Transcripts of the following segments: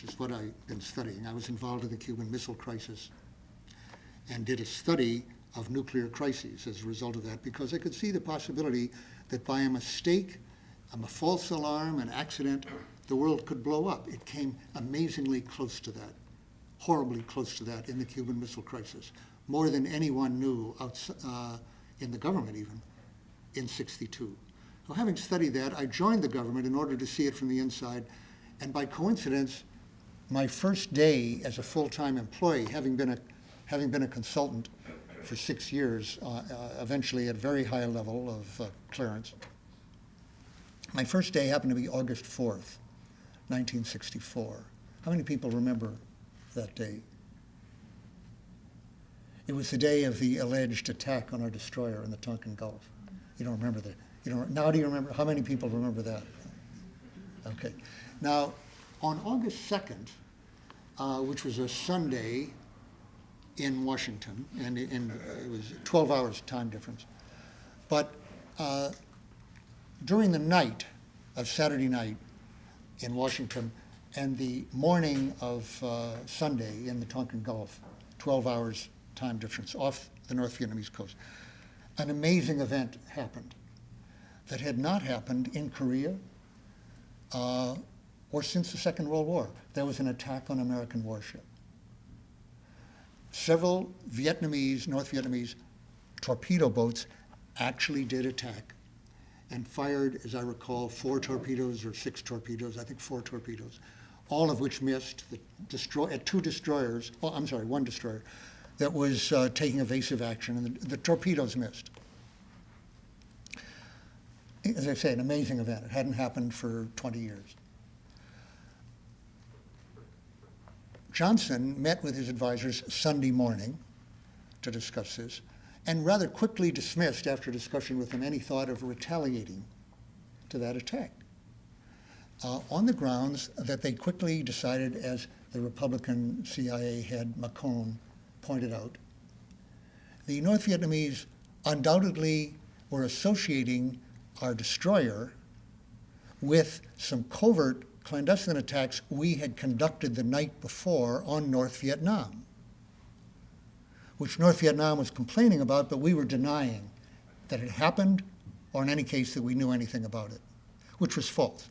which is what I've been studying. I was involved in the Cuban Missile Crisis and did a study of nuclear crises as a result of that, because I could see the possibility that by a mistake, a false alarm, an accident, the world could blow up. It came amazingly close to that, horribly close to that in the Cuban Missile Crisis, more than anyone knew in the government even in '62. So having studied that, I joined the government in order to see it from the inside, and by coincidence, my first day as a full-time employee, having been a consultant for 6 years, eventually at a very high level of clearance. My first day happened to be August 4th, 1964. How many people remember that day? It was the day of the alleged attack on our destroyer in the Tonkin Gulf. You don't remember that? Now do you remember? How many people remember that? Okay. Now, on August 2nd, which was a Sunday in Washington, and it was 12 hours time difference. But during the night of Saturday night in Washington and the morning of Sunday in the Tonkin Gulf, 12 hours time difference off the North Vietnamese coast, an amazing event happened that had not happened in Korea or since the Second World War. There was an attack on American warship. Several North Vietnamese torpedo boats actually did attack and fired, as I recall, 4 torpedoes or 6 torpedoes, I think 4 torpedoes, all of which missed at 2 destroyers, one destroyer, that was taking evasive action, and the torpedoes missed. As I say, an amazing event. It hadn't happened for 20 years. Johnson met with his advisors Sunday morning to discuss this, and rather quickly dismissed, after discussion with them, any thought of retaliating to that attack, on the grounds that they quickly decided, as the Republican CIA head McCone pointed out, the North Vietnamese undoubtedly were associating our destroyer with some covert clandestine attacks we had conducted the night before on North Vietnam, which North Vietnam was complaining about, but we were denying that it happened, or in any case that we knew anything about it, which was false.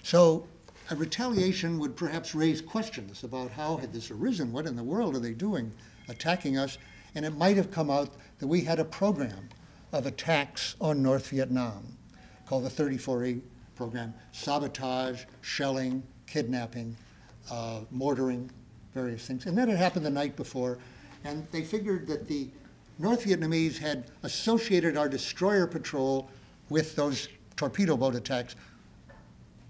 So a retaliation would perhaps raise questions about how had this arisen, what in the world are they doing, attacking us, and it might have come out that we had a program of attacks on North Vietnam called the 34A program: sabotage, shelling, kidnapping, mortaring, various things. And that had happened the night before, and they figured that the North Vietnamese had associated our destroyer patrol with those torpedo boat attacks,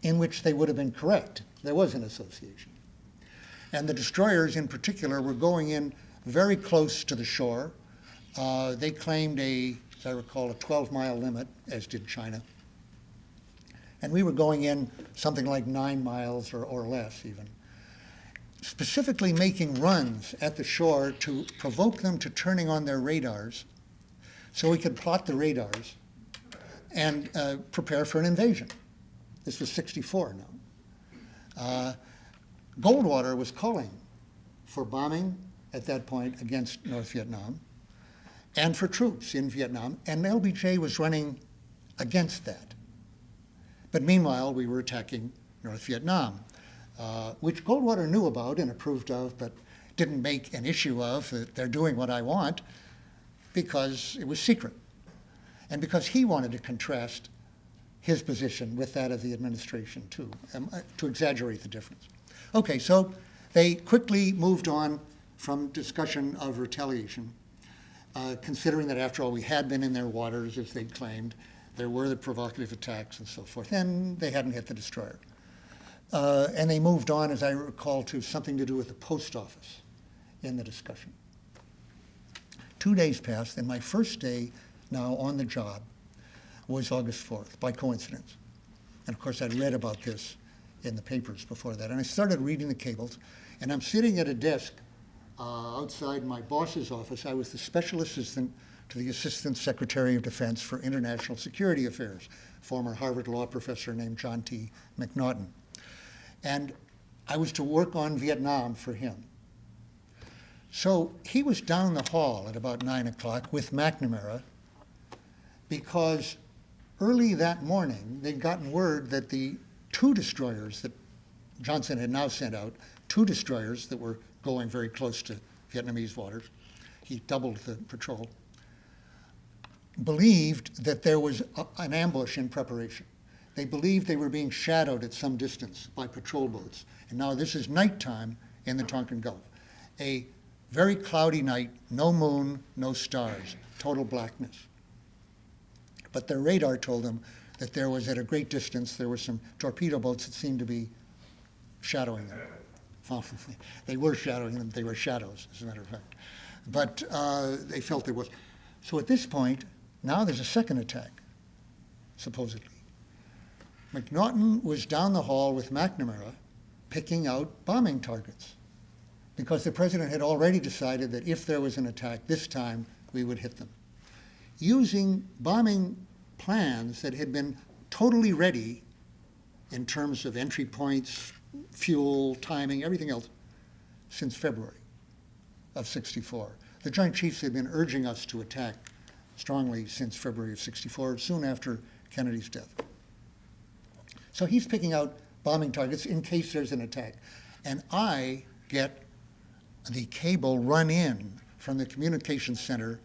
in which they would have been correct. There was an association. And the destroyers in particular were going in very close to the shore. They claimed as I recall, a 12-mile limit, as did China. And we were going in something like 9 miles or less even, specifically making runs at the shore to provoke them to turning on their radars so we could plot the radars and prepare for an invasion. This was '64 now. Goldwater was calling for bombing at that point against North Vietnam and for troops in Vietnam, and LBJ was running against that. But meanwhile, we were attacking North Vietnam, which Goldwater knew about and approved of, but didn't make an issue of, that they're doing what I want, because it was secret. And because he wanted to contrast his position with that of the administration, too, to exaggerate the difference. Okay, so they quickly moved on from discussion of retaliation, considering that after all we had been in their waters, as they'd claimed, there were the provocative attacks and so forth, and they hadn't hit the destroyer. And they moved on, as I recall, to something to do with the post office in the discussion. 2 days passed, and my first day now on the job was August 4th, by coincidence. And of course, I'd read about this in the papers before that. And I started reading the cables, and I'm sitting at a desk outside my boss's office. I was the special assistant to the Assistant Secretary of Defense for International Security Affairs, former Harvard law professor named John T. McNaughton. And I was to work on Vietnam for him. So he was down the hall at about 9 o'clock with McNamara because early that morning they'd gotten word that the 2 destroyers that Johnson had now sent out, 2 destroyers that were going very close to Vietnamese waters, he doubled the patrol, believed that there was an ambush in preparation. They believed they were being shadowed at some distance by patrol boats. And now this is nighttime in the Tonkin Gulf. A very cloudy night, no moon, no stars, total blackness. But their radar told them that there was, at a great distance, there were some torpedo boats that seemed to be shadowing them. They were shadowing them, they were shadows, as a matter of fact. But they felt there was. So at this point, now there's a second attack, supposedly. McNaughton was down the hall with McNamara picking out bombing targets because the president had already decided that if there was an attack this time, we would hit them. Using bombing plans that had been totally ready in terms of entry points, fuel, timing, everything else, since February of '64. The Joint Chiefs had been urging us to attack strongly since February of '64, soon after Kennedy's death. So he's picking out bombing targets in case there's an attack. And I get the cable run in from the communications center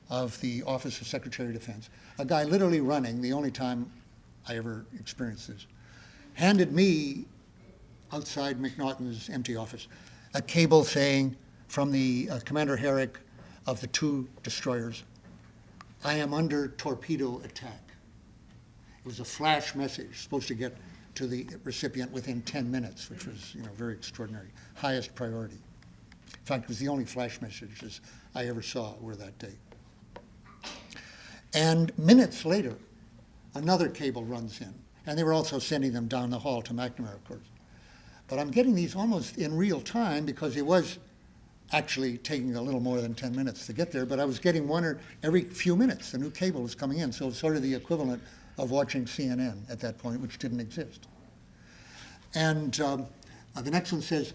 of the Office of Secretary of Defense. A guy literally running, the only time I ever experienced this, handed me, outside McNaughton's empty office, a cable saying from the Commander Herrick of the 2 destroyers, I am under torpedo attack. It was a flash message supposed to get to the recipient within 10 minutes, which was, very extraordinary, highest priority. In fact, it was the only flash messages I ever saw were that day. And minutes later, another cable runs in, and they were also sending them down the hall to McNamara, of course. But I'm getting these almost in real time because it was actually taking a little more than 10 minutes to get there, but I was getting one or every few minutes, the new cable was coming in, so it's sort of the equivalent of watching CNN at that point, which didn't exist. And the next one says,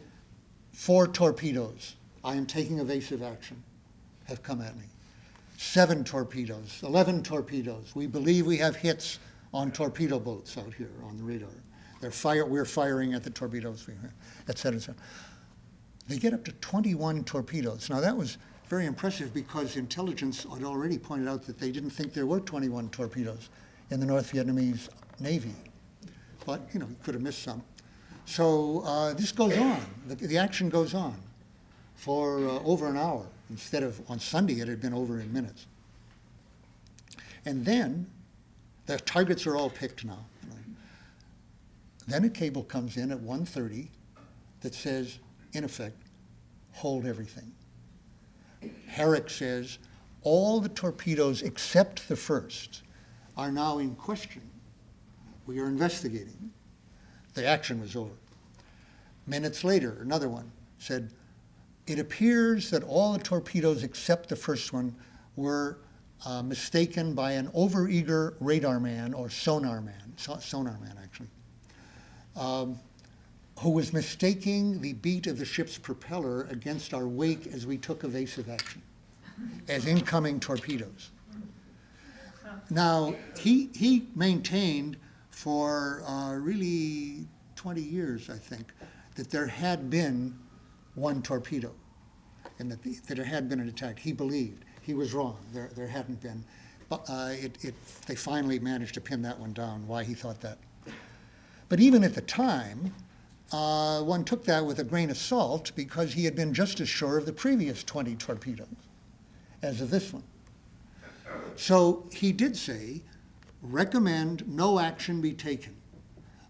4 torpedoes, I am taking evasive action, have come at me. 7 torpedoes, 11 torpedoes. We believe we have hits on torpedo boats out here on the radar. We're firing at the torpedoes, et cetera, et cetera. They get up to 21 torpedoes. Now that was very impressive because intelligence had already pointed out that they didn't think there were 21 torpedoes in the North Vietnamese Navy. But, you could have missed some. So this goes on. The action goes on for over an hour. Instead of on Sunday, it had been over in minutes. And then the targets are all picked now. Then a cable comes in at 1:30 that says, in effect, hold everything. Herrick says, all the torpedoes except the first are now in question. We are investigating. The action was over. Minutes later, another one said, it appears that all the torpedoes except the first one were mistaken by an overeager radar man or sonar man actually, who was mistaking the beat of the ship's propeller against our wake as we took evasive action, as incoming torpedoes. Now, he maintained for really 20 years, I think, that there had been one torpedo and that there had been an attack. He believed. He was wrong. There hadn't been. But they finally managed to pin that one down, why he thought that. But even at the time, one took that with a grain of salt because he had been just as sure of the previous 20 torpedoes as of this one. So he did say, recommend no action be taken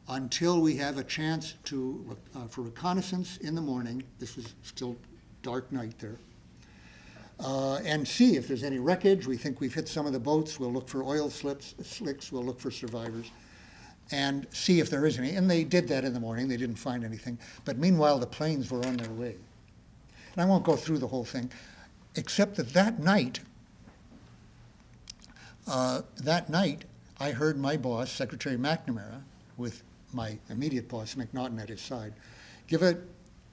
until we have a chance for reconnaissance in the morning. This was still dark night there. And see if there's any wreckage. We think we've hit some of the boats. We'll look for oil slicks. We'll look for survivors. And see if there is any. And they did that in the morning. They didn't find anything. But meanwhile, the planes were on their way. And I won't go through the whole thing, except that night, I heard my boss, Secretary McNamara, with my immediate boss, McNaughton, at his side, give a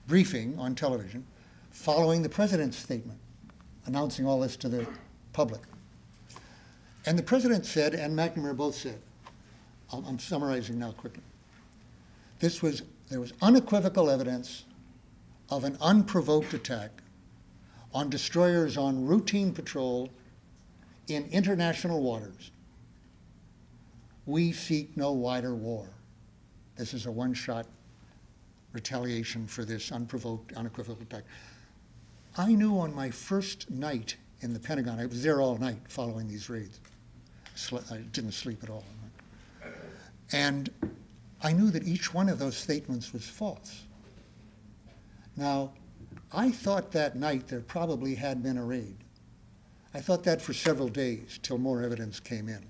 briefing on television following the president's statement, announcing all this to the public. And the president said, and McNamara both said, I'm summarizing now quickly, there was unequivocal evidence of an unprovoked attack on destroyers on routine patrol in international waters. We seek no wider war. This is a one-shot retaliation for this unprovoked, unequivocal attack. I knew on my first night in the Pentagon, I was there all night following these raids. I didn't sleep at all. And I knew that each one of those statements was false. Now, I thought that night there probably had been a raid. I thought that for several days till more evidence came in.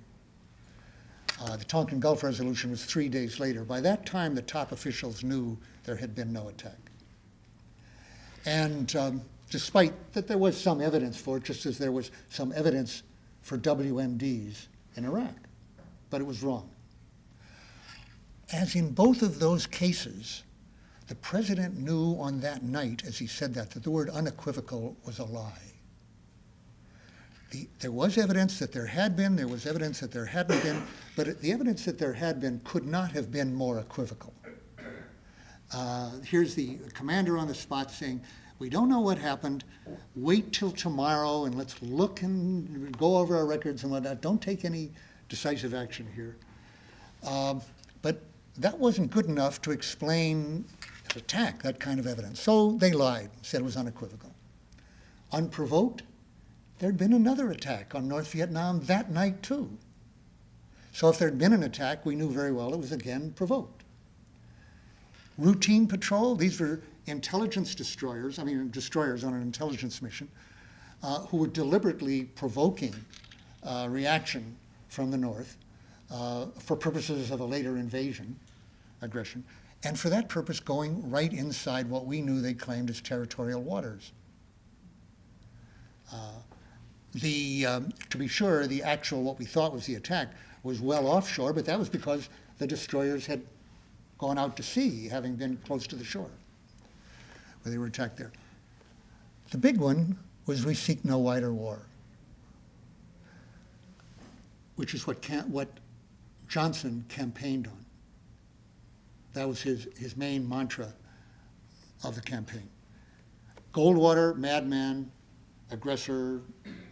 The Tonkin Gulf resolution was 3 days later. By that time, the top officials knew there had been no attack. And despite that there was some evidence for it, just as there was some evidence for WMDs in Iraq, but it was wrong. As in both of those cases, the president knew on that night, as he said that the word unequivocal was a lie. There was evidence that there had been, there was evidence that there hadn't been, but the evidence that there had been could not have been more equivocal. Here's the commander on the spot saying, we don't know what happened, wait till tomorrow and let's look and go over our records and whatnot. Don't take any decisive action here. But that wasn't good enough to explain an attack, that kind of evidence. So they lied, said it was unequivocal. Unprovoked, there'd been another attack on North Vietnam that night too. So if there'd been an attack, we knew very well it was again provoked. Routine patrol, these were intelligence destroyers, destroyers on an intelligence mission, who were deliberately provoking reaction from the North for purposes of a later aggression, and for that purpose going right inside what we knew they claimed as territorial waters. To be sure, the actual, what we thought was the attack, was well offshore, but that was because the destroyers had gone out to sea, having been close to the shore, where they were attacked there. The big one was we seek no wider war, which is what Johnson campaigned on. That was his main mantra of the campaign. Goldwater, madman, aggressor,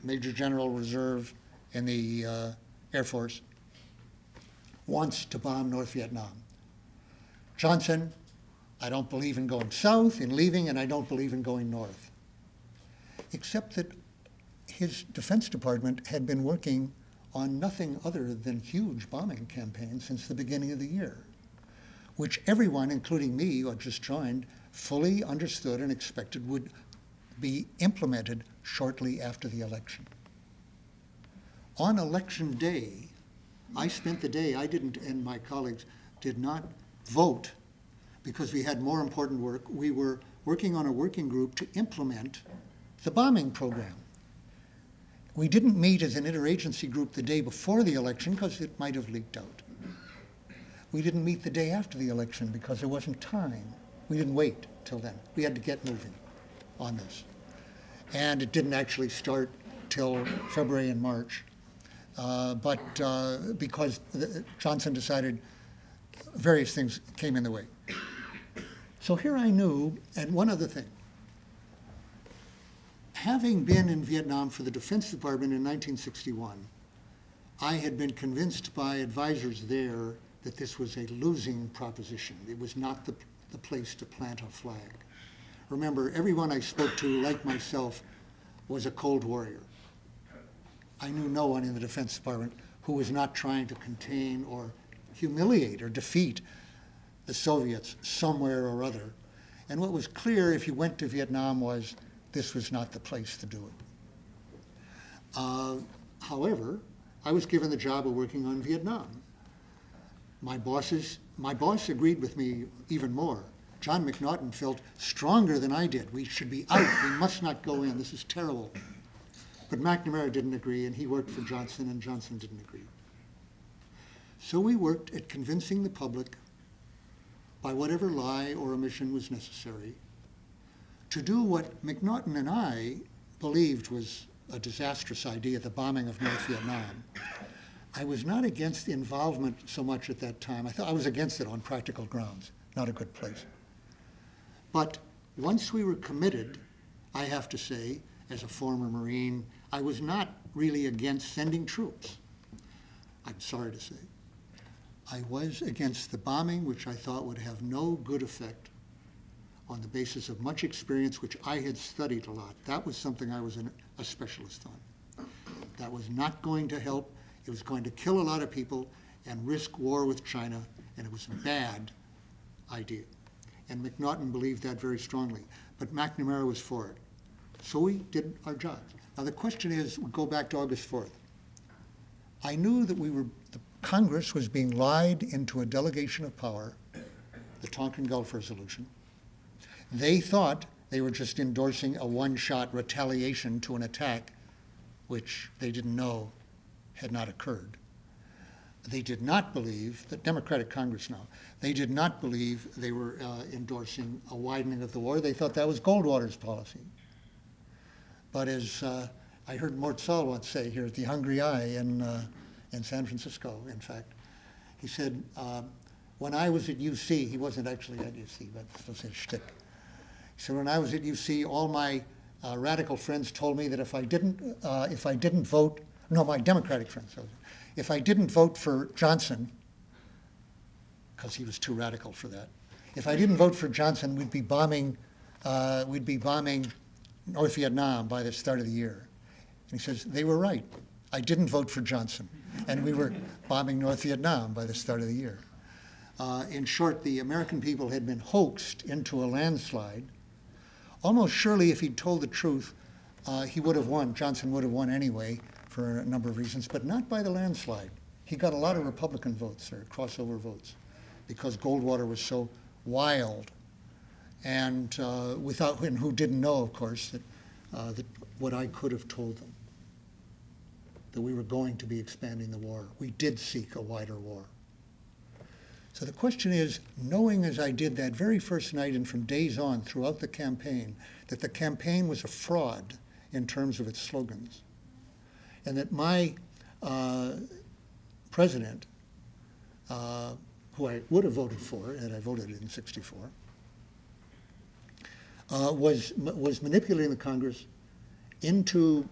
Major General Reserve in the Air Force, wants to bomb North Vietnam. Johnson, I don't believe in going south, in leaving, and I don't believe in going north. Except that his Defense Department had been working on nothing other than huge bombing campaigns since the beginning of the year, which everyone, including me, who had just joined, fully understood and expected would be implemented shortly after the election. On election day, I spent the day, I didn't, and my colleagues did not vote because we had more important work. We were working on a working group to implement the bombing program. We didn't meet as an interagency group the day before the election because it might have leaked out. We didn't meet the day after the election because there wasn't time. We didn't wait till then. We had to get moving on this. And it didn't actually start till February and March. But because Johnson decided various things came in the way. So here I knew, and one other thing. Having been in Vietnam for the Defense Department in 1961, I had been convinced by advisors there that this was a losing proposition. It was not the place to plant a flag. Remember, everyone I spoke to, like myself, was a Cold Warrior. I knew no one in the Defense Department who was not trying to contain or humiliate or defeat the Soviets somewhere or other. And what was clear if you went to Vietnam was this was not the place to do it. However, I was given the job of working on Vietnam. My boss agreed with me even more. John McNaughton felt stronger than I did. We should be out. We must not go in. This is terrible. But McNamara didn't agree, and he worked for Johnson, and Johnson didn't agree. So we worked at convincing the public by whatever lie or omission was necessary, to do what McNaughton and I believed was a disastrous idea, the bombing of North Vietnam. I was not against involvement so much at that time. I thought I was against it on practical grounds, not a good place. But once we were committed, I have to say, as a former Marine, I was not really against sending troops. I'm sorry to say. I was against the bombing, which I thought would have no good effect on the basis of much experience, which I had studied a lot. That was something I was a specialist on. That was not going to help. It was going to kill a lot of people and risk war with China, and it was a bad idea. And McNaughton believed that very strongly. But McNamara was for it. So we did our job. Now the question is, we go back to August 4th. I knew that the Congress was being lied into a delegation of power, the Tonkin Gulf Resolution. They thought they were just endorsing a one-shot retaliation to an attack which they didn't know had not occurred. They did not believe, the Democratic Congress now, they did not believe they were endorsing a widening of the war. They thought that was Goldwater's policy. But as I heard Mort Saul once say here at the Hungry Eye in San Francisco, in fact, he said, when I was at UC, he wasn't actually at UC, but this was his shtick. He said, when I was at UC, all my radical friends told me that if I didn't vote, no, my Democratic friends, if I didn't vote for Johnson, because he was too radical for that, if I didn't vote for Johnson, we'd be bombing North Vietnam by the start of the year. And he says, they were right. I didn't vote for Johnson, and we were bombing North Vietnam by the start of the year. In short, the American people had been hoaxed into a landslide. Almost surely, if he'd told the truth, he would have won. Johnson would have won anyway for a number of reasons, but not by the landslide. He got a lot of Republican votes, or crossover votes, because Goldwater was so wild, and who didn't know, of course, that what I could have told them, that we were going to be expanding the war. We did seek a wider war. So the question is, knowing as I did that very first night and from days on throughout the campaign, that the campaign was a fraud in terms of its slogans, and that my president, who I would have voted for, and I voted in '64, was manipulating the Congress into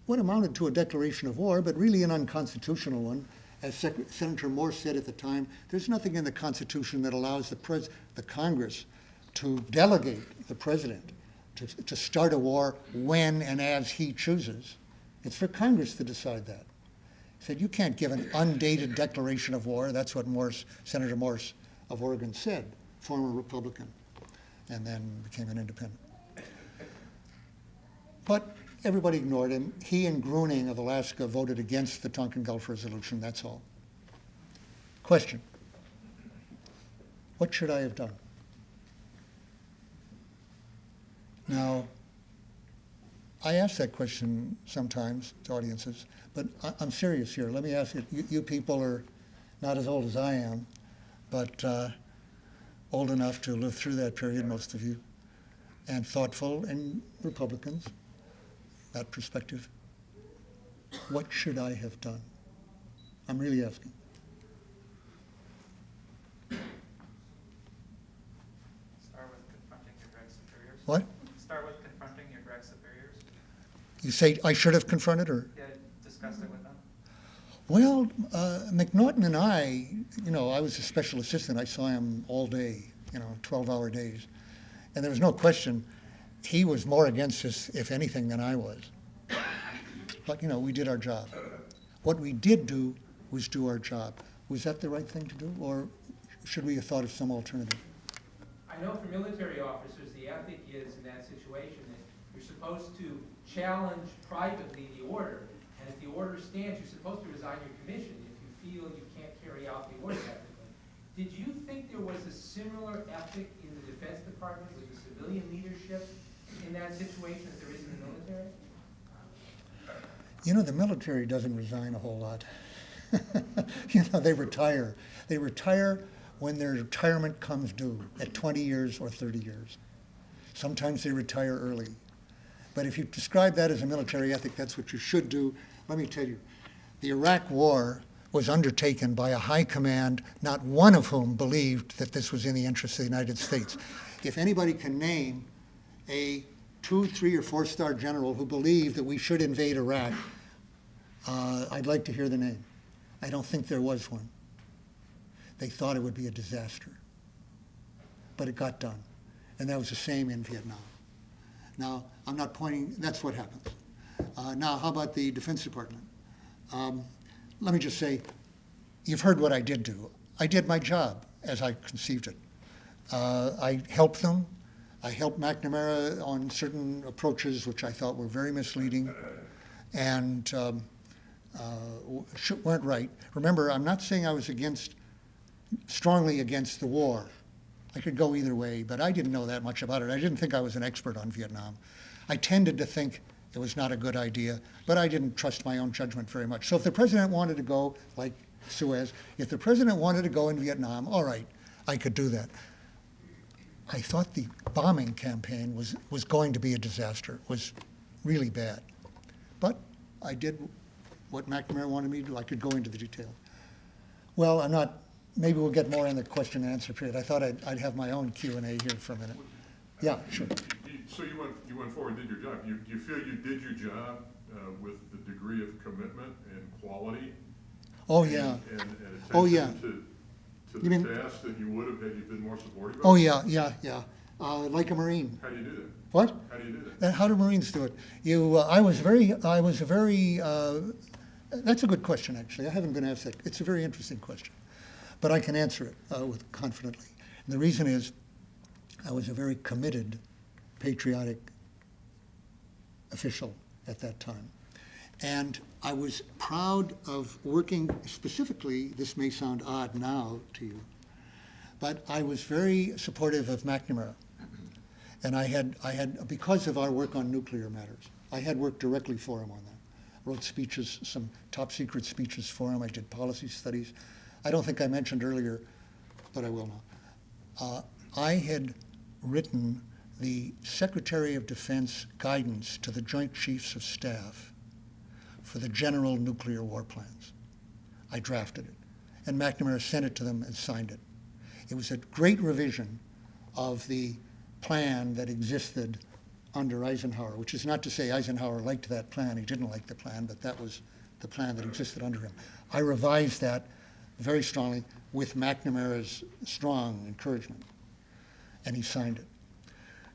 what amounted to a declaration of war, but really an unconstitutional one. As Senator Morse said at the time, there's nothing in the Constitution that allows the Congress to delegate the president to start a war when and as he chooses. It's for Congress to decide that. He said, you can't give an undated declaration of war. That's what Senator Morse of Oregon said, former Republican, and then became an independent. But everybody ignored him. He and Gruening of Alaska voted against the Tonkin Gulf Resolution, that's all. Question: what should I have done? Now, I ask that question sometimes to audiences, but I'm serious here. Let me ask it. You people are not as old as I am, but old enough to live through that period, most of you, and thoughtful, and Republicans, that perspective. What should I have done? I'm really asking. Start with confronting your direct superiors. What? Start with confronting your direct superiors. You say I should have confronted her? Yeah, discussed it with them. Well, McNaughton and I was a special assistant. I saw him all day, 12-hour days. And there was no question he was more against this, if anything, than I was. But, we did our job. What we did do was do our job. Was that the right thing to do, or should we have thought of some alternative? I know for military officers, the ethic is in that situation that you're supposed to challenge privately the order. And if the order stands, you're supposed to resign your commission if you feel you can't carry out the order ethically. Did you think there was a similar ethic in the Defense Department with the civilian leadership in that situation that there is in the military? The military doesn't resign a whole lot. They retire. They retire when their retirement comes due at 20 years or 30 years. Sometimes they retire early. But if you describe that as a military ethic, that's what you should do. Let me tell you, the Iraq War was undertaken by a high command, not one of whom believed that this was in the interest of the United States. If anybody can name a 2, 3, or 4-star general who believed that we should invade Iraq, I'd like to hear the name. I don't think there was one. They thought it would be a disaster. But it got done. And that was the same in Vietnam. Now, I'm not pointing, that's what happens. Now, how about the Defense Department? Let me just say, you've heard what I did do. I did my job as I conceived it. I helped them. I helped McNamara on certain approaches which I thought were very misleading and weren't right. Remember, I'm not saying I was strongly against the war. I could go either way, but I didn't know that much about it. I didn't think I was an expert on Vietnam. I tended to think it was not a good idea, but I didn't trust my own judgment very much. So if the president wanted to go, like Suez, if the president wanted to go in Vietnam, all right, I could do that. I thought the bombing campaign was going to be a disaster, was really bad. But I did what McNamara wanted me to do. I could go into the detail. Well, I'm not, maybe we'll get more in the question and answer period. I thought I'd have my own Q&A here for a minute. Yeah, sure. So you went forward and did your job. You feel you did your job with the degree of commitment and quality? Oh, yeah. And attention Oh, yeah. to You the mean- task that you would have had you been more supportive of? Oh, yeah. Like a Marine. How do you do that? What? How do you do that? And how do Marines do it? That's a good question, actually. I haven't been asked that. It's a very interesting question. But I can answer it with confidently. And the reason is I was a very committed, patriotic official at that time. And I was proud of working specifically, this may sound odd now to you, but I was very supportive of McNamara. And I had, because of our work on nuclear matters, I had worked directly for him on that. Wrote speeches, some top secret speeches for him. I did policy studies. I don't think I mentioned earlier, but I will now. I had written the Secretary of Defense guidance to the Joint Chiefs of Staff for the general nuclear war plans. I drafted it. And McNamara sent it to them and signed it. It was a great revision of the plan that existed under Eisenhower, which is not to say Eisenhower liked that plan. He didn't like the plan, but that was the plan that existed under him. I revised that very strongly with McNamara's strong encouragement, and he signed it.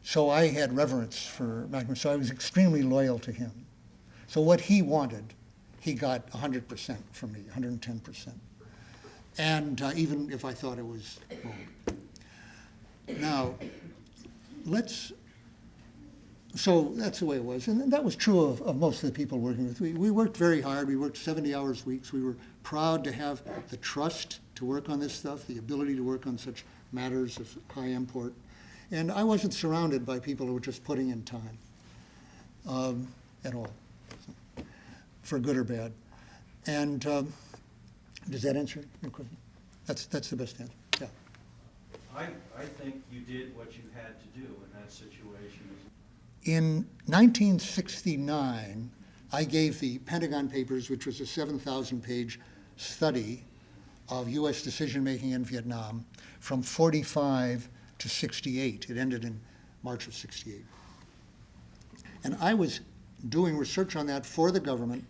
So I had reverence for McNamara, so I was extremely loyal to him. So what he wanted, he got 100% from me, 110%. And even if I thought it was wrong. Now, so that's the way it was. And that was true of most of the people working with. We worked very hard. We worked 70 hours weeks. We were proud to have the trust to work on this stuff, the ability to work on such matters of high import. And I wasn't surrounded by people who were just putting in time at all, so, for good or bad. And does that answer your question? That's the best answer, yeah. I think you did what you had to do in that situation. In 1969, I gave the Pentagon Papers, which was a 7,000-page study of U.S. decision-making in Vietnam, from 45 to 68. It ended in March of 68. And I was doing research on that for the government.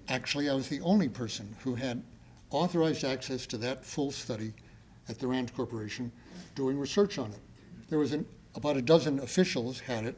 Actually, I was the only person who had authorized access to that full study at the Rand Corporation doing research on it. There was about a dozen officials had it,